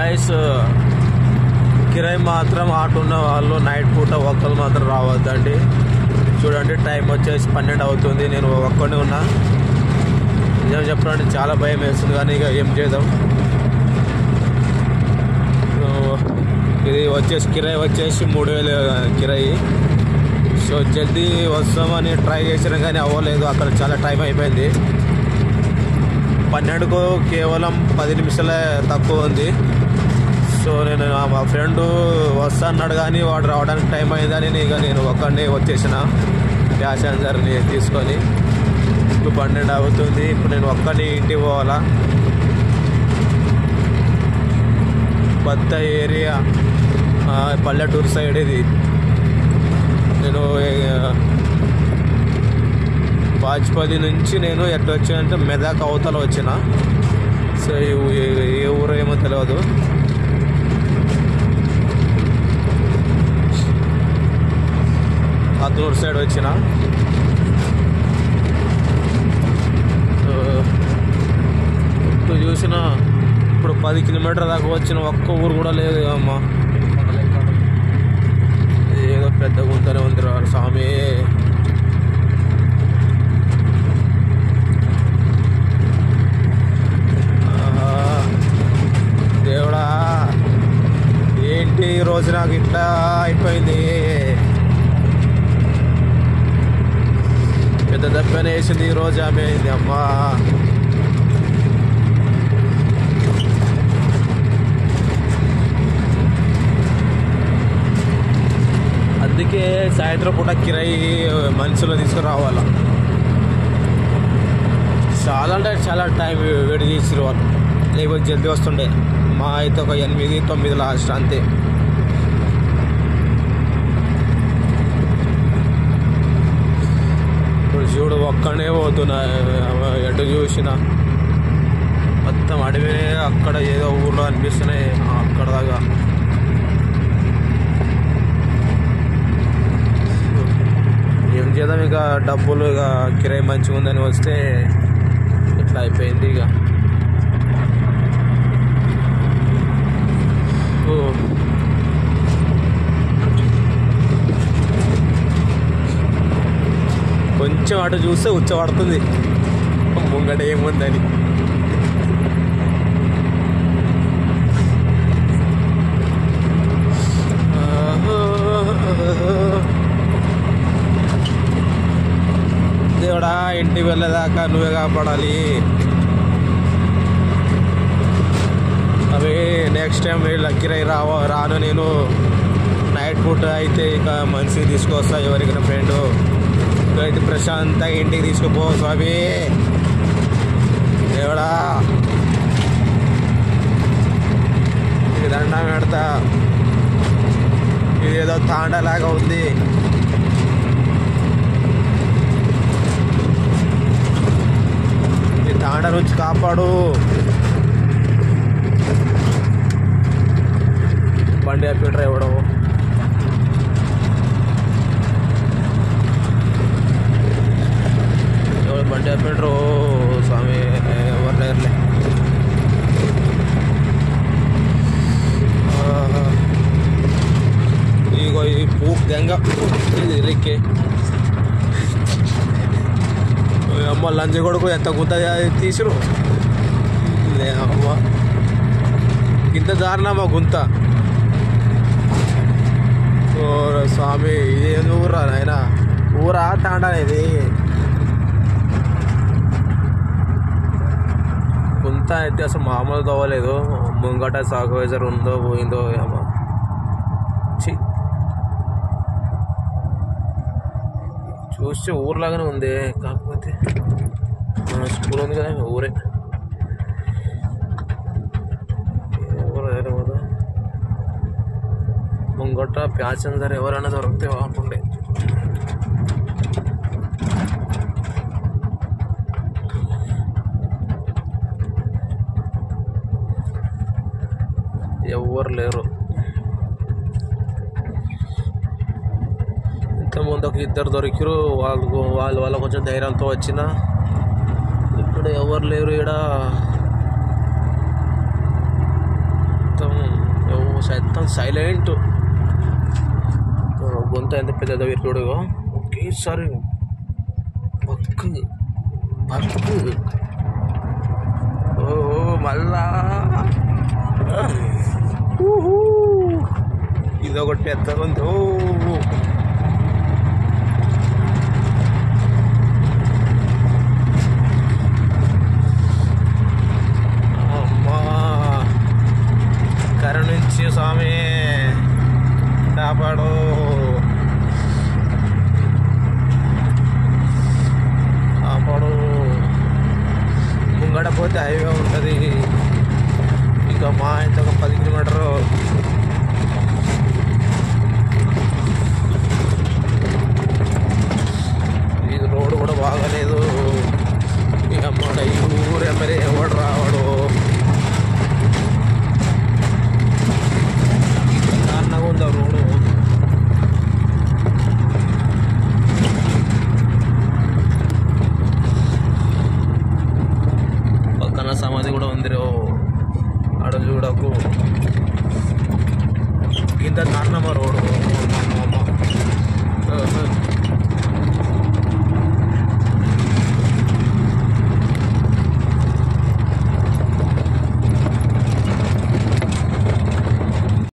Guys కిరాయి మాత్రం auto ఉన్న వాళ్ళు నైట్ పూట ఒక్కరు మాత్రం రావద్దండి. చూడండి టైం వచ్చేసి 12 అవుతుంది. నేను ఒక్కడే ఉన్నా. నిజం చెప్పాలంటే చాలా భయం వేస్తుంది, కానీ ఇక ఏం చేద్దాం. ఇది వచ్చేసి కిరాయి వచ్చేసి 3000 కిరాయి. సో జల్దీ వస్తామని ట్రై చేసినా కానీ అవ్వలేదు. అక్కడ చాలా టైం అయిపోయింది. 12కు కేవలం 10 నిమిషాలే తక్కువ ఉంది. సో నేను మా ఫ్రెండ్ వస్తా అన్నాడు, కానీ వాడు రావడానికి టైం అయిందని నేను ఒక్కడే వచ్చేసిన ప్యాసింజర్ని తీసుకొని. ఇప్పుడు 12 అవుతుంది. ఇప్పుడు నేను ఒక్కడిని ఇంటికి పోవాలా. కొత్త ఏరియా, పల్లెటూరు సైడ్ ఇది. నేను బాజ్పల్లి నుంచి నేను ఎట్లా వచ్చానంటే మెదక్ అవతల వచ్చిన. సో ఏ ఊరు ఏమో తెలియదు. అతూరు సైడ్ వచ్చిన. ఇప్పుడు చూసిన ఇప్పుడు 10 కిలోమీటర్ దాకా వచ్చిన ఒక్క ఊరు కూడా లేదు అమ్మ. ఏదో పెద్ద గుంతనే ఉంది రా స్వామి. దేవుడా ఏంటి ఈరోజు నాకు ఇట్లా అయిపోయింది. పెద్ద దెబ్బనే వేసింది ఈరోజు ఆమె. అయింది అమ్మా. అందుకే సాయంత్రం పూట కిరాయి మనుషులు తీసుకురావాల. చాలా అంటే చాలా టైం వెయిట్ చేసిరు వాళ్ళు. లేకపోతే జల్దీ వస్తుండే. మా అయితే ఒక 8-9 లాస్ట్ అంతే. ఇప్పుడు చూడు ఒక్కనే పోతున్నా. ఎటు చూసిన మొత్తం అడవినే. అక్కడ ఏదో ఊళ్ళో అనిపిస్తున్నాయి అక్కడ దాకా. ఏం చేద్దాం ఇక, డబ్బులు ఇక కిరాయి మంచిగా ఉందని వస్తే ఇట్లా అయిపోయింది ఇక. కొంచెం అటు చూస్తే ఉచ్చబడుతుంది ముంగట ఏముందని. దేవుడా ఇంటికి వెళ్ళేదాకా నువ్వే కాపాడాలి. అవి నెక్స్ట్ టైం కిరాయి రాను నేను. నైట్ పూట అయితే ఇక మనిషిని తీసుకొస్తా, ఎవరికైనా ఫ్రెండ్ అయితే ప్రశాంతంగా ఇంటికి తీసుకుపో స్వామి. దేవుడా ఇది దండం పెడతా. ఇదేదో తాండలాగా ఉంది. ఈ తాండ నుంచి కాపాడు. బండి ఆపేటర్ ఇవ్వడం. బండి ఆపేటరు స్వామి ఎవరు లేరులే. ఇగో ఈ పూక్ దెంగ ఇది రిక్కే అమ్మ. లంచ్ కొడుకు ఎంత గుంత తీసిరు అమ్మ. ఇంత దారుణమా గుంత. ఓ స్వామి ఇదేంది ఊరా నాయన? ఊరా తాండా ఇది? గుంత అయితే అసలు మామూలు తవ్వలేదు. ముంగట సాగువైజర్ ఉందో పోయిందో ఏమో. చూస్తే ఊర్లాగానే ఉంది, కాకపోతే స్కూల్ ఉంది కదా ఊరే. ముంగట ప్యాసింజర్ ఎవరైనా దొరికితే బాగుంటుండే. ఎవరు లేరు. ఇంతకుముందు ఒక 2 దొరికిరు. వాళ్ళ కొంచెం ధైర్యంతో వచ్చిన. ఇప్పుడు ఎవరు లేరు ఇక్కడ. మొత్తం మొత్తం సైలెంట్. గొంత ఎంత పెద్దదో వీరుడు ఒకేసారి పక్కు పక్కు. ఓ మళ్ళా ఇదొకటి పెద్దగా ఉంది. ఓ అమ్మా కరుణించి స్వామి కాపాడు. కాపాడు. ముంగడ పోతే హైవే ఉంటుంది, ఇక మా ఇంత ఒక 10 కిలోమీటరు. ఇది రోడ్డు కూడా బాగాలేదు. ఇక మన ఈ ఊరు ఎమ్మరి ఎవడు రావాడు. దారుణంగా ఉంది ఆ రోడ్డు. పక్కన సమాధి కూడా ఉంది రో, ఆడ చూడకు. ఇంత దారుణమా రోడ్డు.